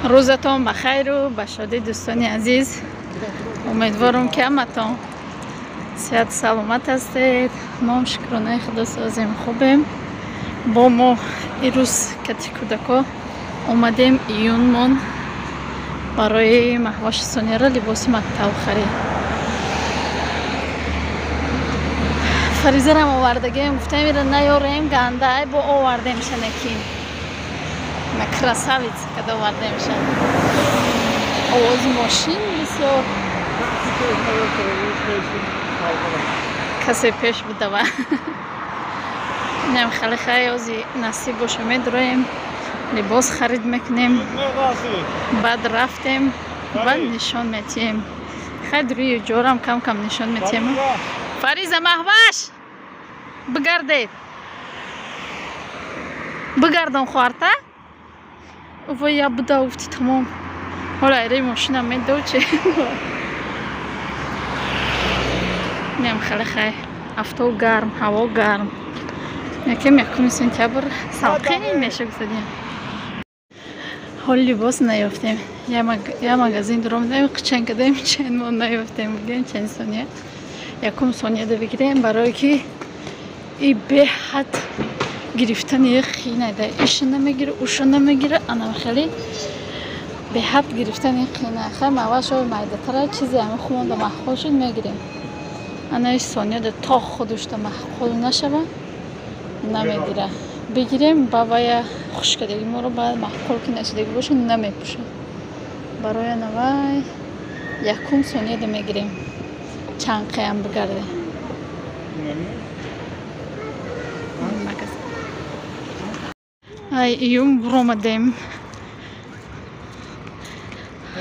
روزتون بخیر و به شادی دوستان عزیز. امیدوارم که همتون صحت سلامت هستید. ما هم شکرانه خدا سازیم خوبیم. با ما ایروز کتی کودکا اومدیم ایونمون برای مهوش سونیا را لباس مکتب خرید. فریزه را آوردگیم گفتم میره نیاریم گنده با آوردیم شنکیم مکرساویت که آوردیم شد آواز ماشین بسیار کسی پیش بوده و نیم خیلی خیلی آزی نصیب باشه میدرویم لباس خرید میکنیم بعد رفتیم بعد نشان میتیم خیلی روی جورم کم کم نشان میتیم. فریزه مهوش بگردید بگردم خوارته و یا بوده افتی تمام حالا ایره ماشینم میدو چه نیم خیلی خیلی افتو گرم هوا گرم یکم سنتبر سالخیلی میشه گذاریم. حال لباس نیافتیم یا مغازین درام داریم قچن کردیم چند ما نیافتیم بگیم چند ثانیه یکم ثانیه ده بگیریم برای که این به حد گرفتن یک خینه ده ایش نمیگیره اوش نمیگیره انا خیلی به حد گرفتن یک خینه خیلی موش و مایده تره چیزی همه خونده مخول شد میگیریم انا ایش ثانیه ده تا خودش ده مخول نشوه نمیگیره بگیریم بابای خوشکدگی ما رو باید مخول که نشدگی باشه نمیپوشه برای نوای یکم ثانیه ده میگیریم چند قیم بگرده ایوم برامدیم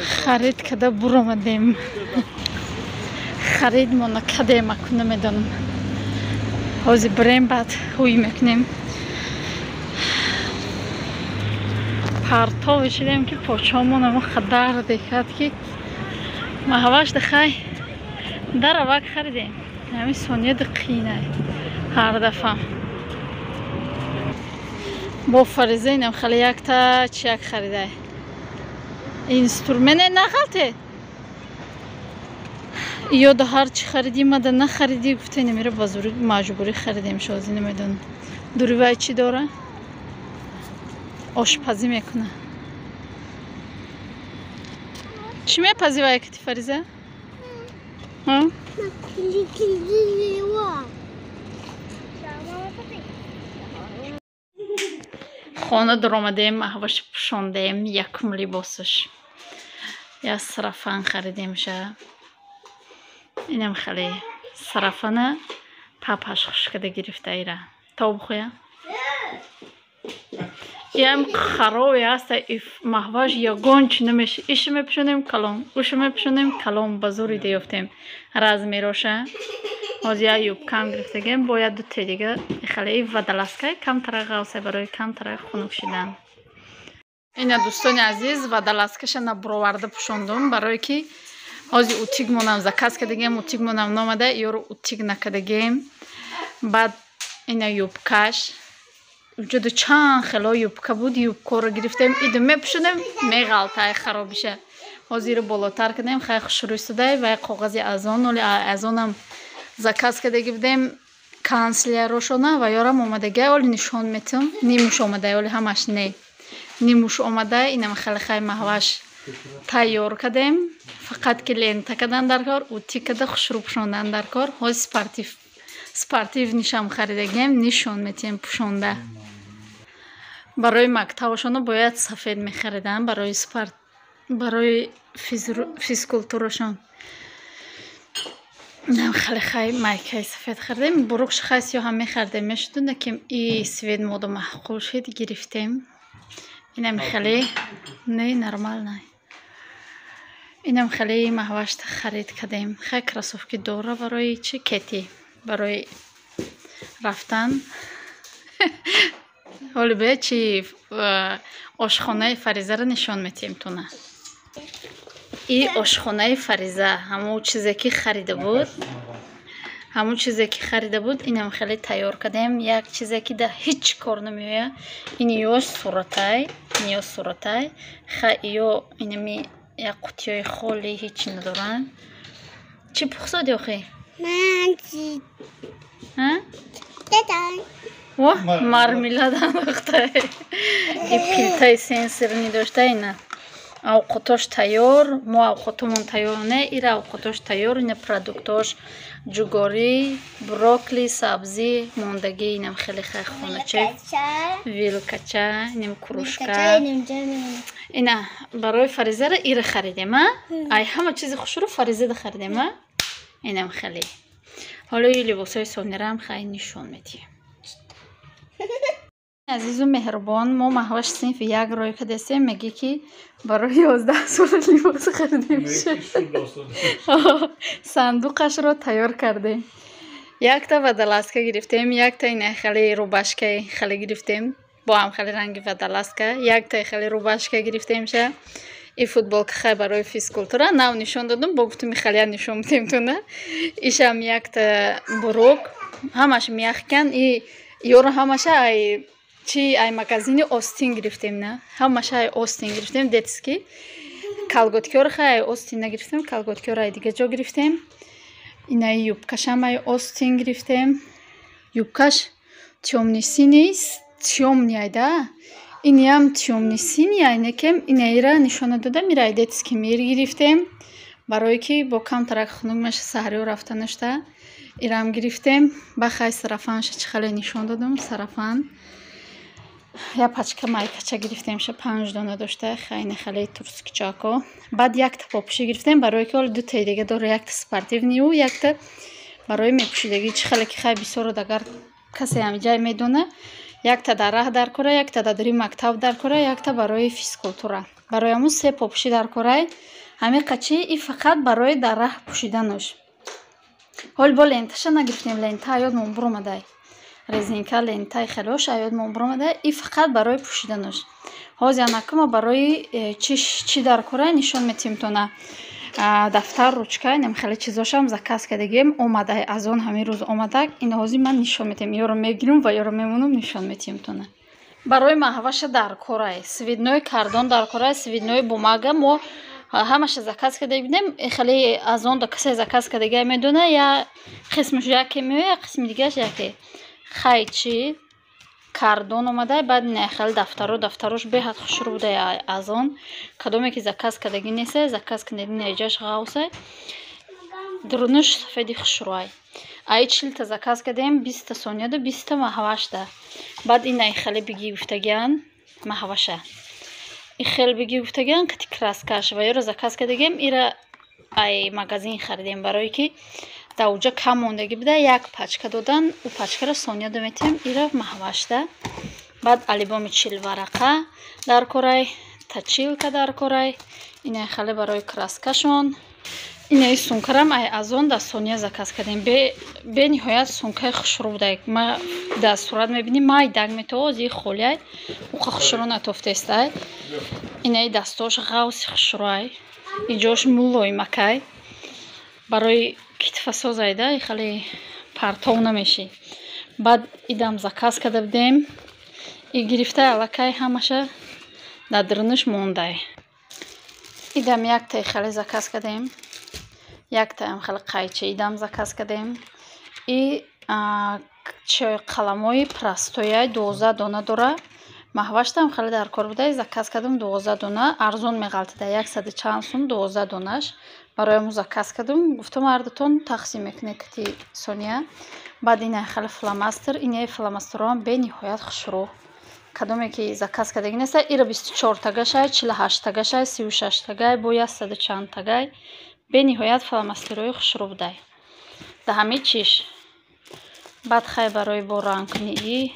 خرید کده برامدیم خرید ما نکده مکنه میدانم حوزی بریم بعد هوی میکنیم پرتو بشیدیم که پاچامون اما خدر دیکد که مهوش دخواه در اوک خریدیم همین ثانیه دقیقه هر دفعه با فریزه اینم خیلی یک تا چیک خریده اینسترومنت نخالته یا ده هر چی خریدیم مده نخریدی گفته نمیره بازوری مجبوری خریدیم شازی نمیدون دوری وای چی داره آشپزی میکنه چی میپزی وای کتی فریزه ها خانه در آمدیم مهوش پوشاندیم یکم لباسش یا سرفن خریدیم شه اینم خیلی سرفنه پاپاش خوش کده گرفته ایره تا بخویه یم خرابی هست مهوش یا گنج نمیشه ایش میپشونیم کلام اوش میپشونیم کلام بزوری دیفتیم راز میروشه از یا یوب کم گرفتگیم باید دو تا دیگه خیلی ودلسکه کم تره غوصه برای کم تره خنک شدن. این دوستان عزیز ودلسکش نبروارده پوشوندم برای که از اوتیگ مونم زکاس کردیم اوتیگ مونم نامده یارو اوتیگ نکردیم بعد این یوبکش وجود چند خیلی یوبکه بود یوبکه رو گرفتیم ایدو میپشونیم میغلطه خراب بشه حاضر بالاتر کردیم خیلی خوش روی سده و کاغذ ازان ولی ازانم زکاس کردیم بدیم کانسلر روشونه و یارم اومدگی ولی نشان میتونم نیموش اومده ولی همش نه نیموش اومده اینم خیلی خیلی مهوش تیار کردیم فقط که لنت کردن در کار و تیکده خوشرو پوشاندن در کار های سپارتیو نشام خریدگیم نشان میتیم پوشانده برای مکتبشون باید سفید میخریدن برای فیزیکولتورشون خیلی خیلی مایکای سفید خریدیم بروکش خیلی سیاه هم میخریدیم میشدونه که این سفید مود محقول شد گرفتیم اینم خیلی نه نرمال نه اینم خیلی مهوشت خرید کردیم خیلی کراسوفکی دوره برای چی کتی برای رفتن حالا به چی آشخانه فریزه رو نشان میتیم تونه این آشخانه فریزه همون چیزی که خریده بود ҳамун чизе ки харида буд инам хеле тайёр кардем. Як чизе ки да ҳеҷ кор намеояд. Ин ё суратай ха ё инами як қутиёи холи ҳеҷ надоранд. Чӣ пухсоди охи? Мармелада нохтай. И пилтай сенсорни дошта ина. Авқотош тайёр. Мо авқотомон тайёр не. Ира авқотош тайёр. Ина продуктош ҷугорӣ, брокколи, сабзӣ, мондаги инам хеле хай хоначек, вилкача, инам кружка. Ина барои Фаризара ира харидем, а? Ай ҳама чизи хушро Фаризада харидем, а? Инам хеле. Ҳоло ин либосои Сонирам хай нишон медиҳем. Азизу меҳрубон, мо маҳваш синфи як ройка дестем, меги ки барои 11 сол либос харидем. Сандуқашро тайёр кардем. Якта водолазка гирифтем, якта ина хеле рубашкаи хеле гирифтем, бо ҳам хеле ранги водолазка, якта хеле рубашка гирифтем ша. И футболка хай барои физкультура нав нишон додам, бо гуфтум хеле нишон медем туна. Ишам якта бурок, ҳамаш меяхкан, и ёро ҳамаша ай чи ай магазини Остин гирифтем, на ҳамаша ай Остин гирифтем. Детски калготкиёр хай ай Остин нагирифтем, калготкиёр ай дига ҷо гирифтем. Ина юбкашам ай Остин гирифтем. Юбкаш тёмнисинист, тёмни айда. Инам тёмнисини айнекем, ина ира нишона додам, ира ай детски мир гирифтем. Барои ки бо камтарак хунук маша саҳриё рафтанашта. Ирам гирифтем. Бахай сарафанша чӣ хеле нишон додам, сарафан. Я пачка майкача гирифтем ша 5 дона дошта, хайне хеле турскичако. Баъд якта попушӣ гирифтем, барои ки ҳол дутаи дига дора, якта спортивнию, якта барои мепушидагӣ. Чӣ хеле ки хай бисёр дагар касе ҳамиҷай медона. Якта дар раҳ дар кора, якта дар дури мактаб дар кора, якта барои физкультура. Барои ҳамун се попушӣ дар корай. Ҳамин қачи и фақат барои дар раҳ пушидануш. Ҳол бо ленташа нагирифтем, лента ёдмон буромадай. Резинка лентаи хелош ёдмон буромадай. И фақат барои пушидануш. Ҳозир анакама барои чӣ дар корай нишон метим тона. Дафтар, ручка, инам хеле чизошам заказ кардагем, омадай, аз он ҳамин рӯз омадак. Ин ҳозир ман нишон метем, ёро мегирам ва ёро мемонам, нишон метим тона. Барои маҳваша дар корай, свиднои кардон дар корай, свиднои бумага мо ҳамаша заказ кардаги будем. Хеле аз он до касе заказ кардагия медона, я қисмаш яке меоя, қисми дигаш яке. Хайчи кардон омадай, баъд ина хеле дафтарош беҳад хушрӯ буда аз он. Кадоме ки заказ кардагӣ несай, заказ кардагӣ наҷаш ғавсай. Дурнуш сафеди хушрӯай. Ай 40 та заказ кардем, 20 та Сонияда, 20 та маҳвашда. Баъд ина хеле биги гуфтагиан маҳваша. И хеле биги гуфтагиан кати краскаш ва ёро заказ кардагем, ира ай магазин харидем, барои ки давҷа кам мондагӣ буда, як пачка додан, у пачкаро Сонияда метем, ира маҳвашда. Баъд алибоми 40 варақа дар корай, тачилка дар корай. Ина хеле барои краскашон. Инаи сумкарам ай аз он да Сония заказ кардем. Бениҳоят сумкаи хушрӯ буда. Ма дар сурат мебинӣ май даг метавоз и холиай. Уқа хушрӯ натофтестай. Инаи дастош ғавси хушрӯай. Иҷош мулоимакай. Барои китфасоз айда хеле партов намешӣ. Баъд идам заказ карда будем. И гирифтай аллакай ҳамаша дар дурнуш мондай. Идам якта хеле заказ кардем. Якта ҳам хеле қайчи идам заказ кардем. И чой қаламои прастояй 12 дона дора. Маҳваштам хеле дар кор буда, заказ кардам 12 дона. Арзон меғалтида 100 чанд сум 12 донаш. Барои мо заказ кардам, гуфтам ҳардутон тақсим мекунед кати Сония. Баъд ина хеле фломастер, ина фломастерам бениҳоят хушрӯ. Кадоме ки заказ кардагӣ неста, ира 24 тагашай, 48 тагашай, 36 тагай, бо 100 чанд тагай. Бениҳоят фломастерои хушрӯ будай. Да ҳамин чиш. Баъд хай барои бо рангкунии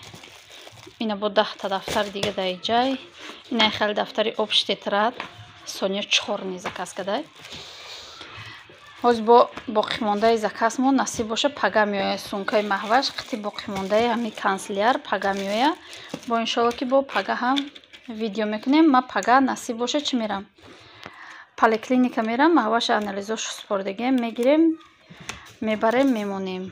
ина бо 10 та дафтар дига дар ҷай. Ина хеле дафтари обштетрат Сония 4 ни заказ кадай. ҳозир бо боқимондаи заказ мо насиб боша пага меояд сумкаи маҳваш, қити боқимондаи ҳамин канцеляр пага меояд. Бо иншоалло ки бо пага ҳам видео мекунем. Ма пага насиб боша чӣ мерам? Поликлиника мерам, маҳваша анализошу спордагием мегирем, мебарем, мемонем.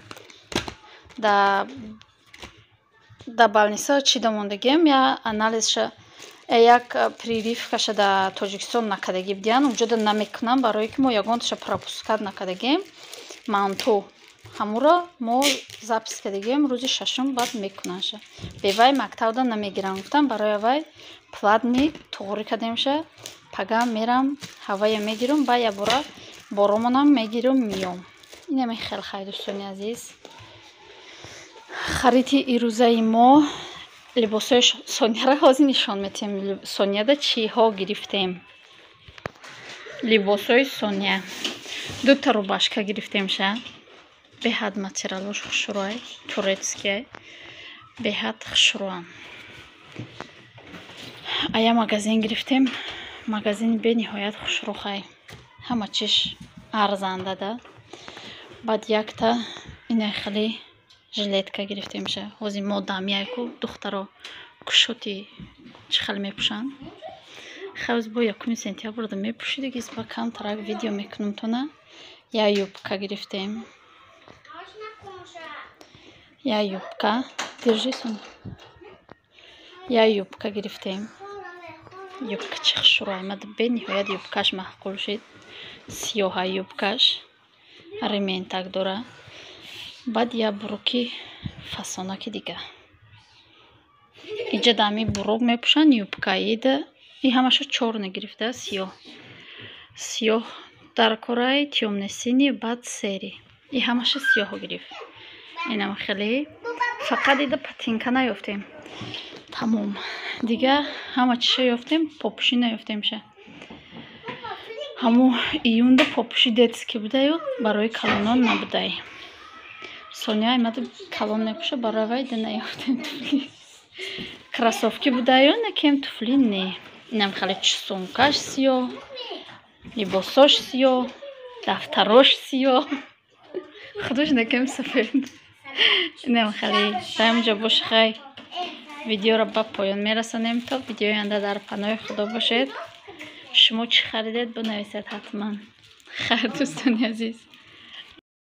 да балниса чӣ дамондагием я анализша як прививкаша да Тоҷикистон накардагӣ будиян вуҷуда намекунам барое ки мо ягонташа пропускат накардагием манту ҳамуро мо запис кардагием рӯзи шашум баъд мекунаша бевай мактабда намегирам гуфтам барои вай платни туғурӣ кардемша пагам мерам ҳавая мегирам ба ябора боромонам мегирам миём инаме хел хай дӯстони азиз хариди ирӯзаи мо либосои Соняро ҳозир нишон метем Соняда чиҳо гирифтем либосои Соня дута рубашка гирифтемша беҳад материалош хушрӯай турецкия беҳад хушрӯам ая магазин гирифтем магазини бениҳоят хушрӯхай ҳама чиш арзандада баъд якта инаи хеле жилетка гирифтемша ҳозир мо дамяйку духтаро кушоти чӣ хел мепӯшанд хелз бо 1 сентябрда мепӯшидагиз ба камтарак видео мекунам тона я юбка гирифтем я юбка держи сон я юбка гирифтем юбка чӣ хушрӯ омад бениҳоят юбкаш маъқул шуд сиёҳа юбкаш ремень так дора баъд я буруки фасонаки дига иҷа дами бурук мепӯшанд юбка ида и ҳамаша чорна гирифта сиёҳ дар кораи тёмно-сини баъд сери и ҳамаша сиёҳо гирифт инам хеле фақат ида патинка наёфтем тамом дига ҳама чиша ёфтем попӯшӣ наёфтемша ҳамо июнда попӯшӣ детски будаю барои калонон набудай Соня аймади калон мепӯша барои вай да наёфтем туфли кроссовки будаю накем туфли не инам хеле сумкаш сиёҳ либосош сиёҳ дафтарош сиёҳ худош накем сафед инам хеле та ҳамҷо бош хай видеоро ба поён мерасонем то видеои оянда дар паноҳи худо бошед шумо чӣ харидед бинависед ҳатман хайр дӯстони азиз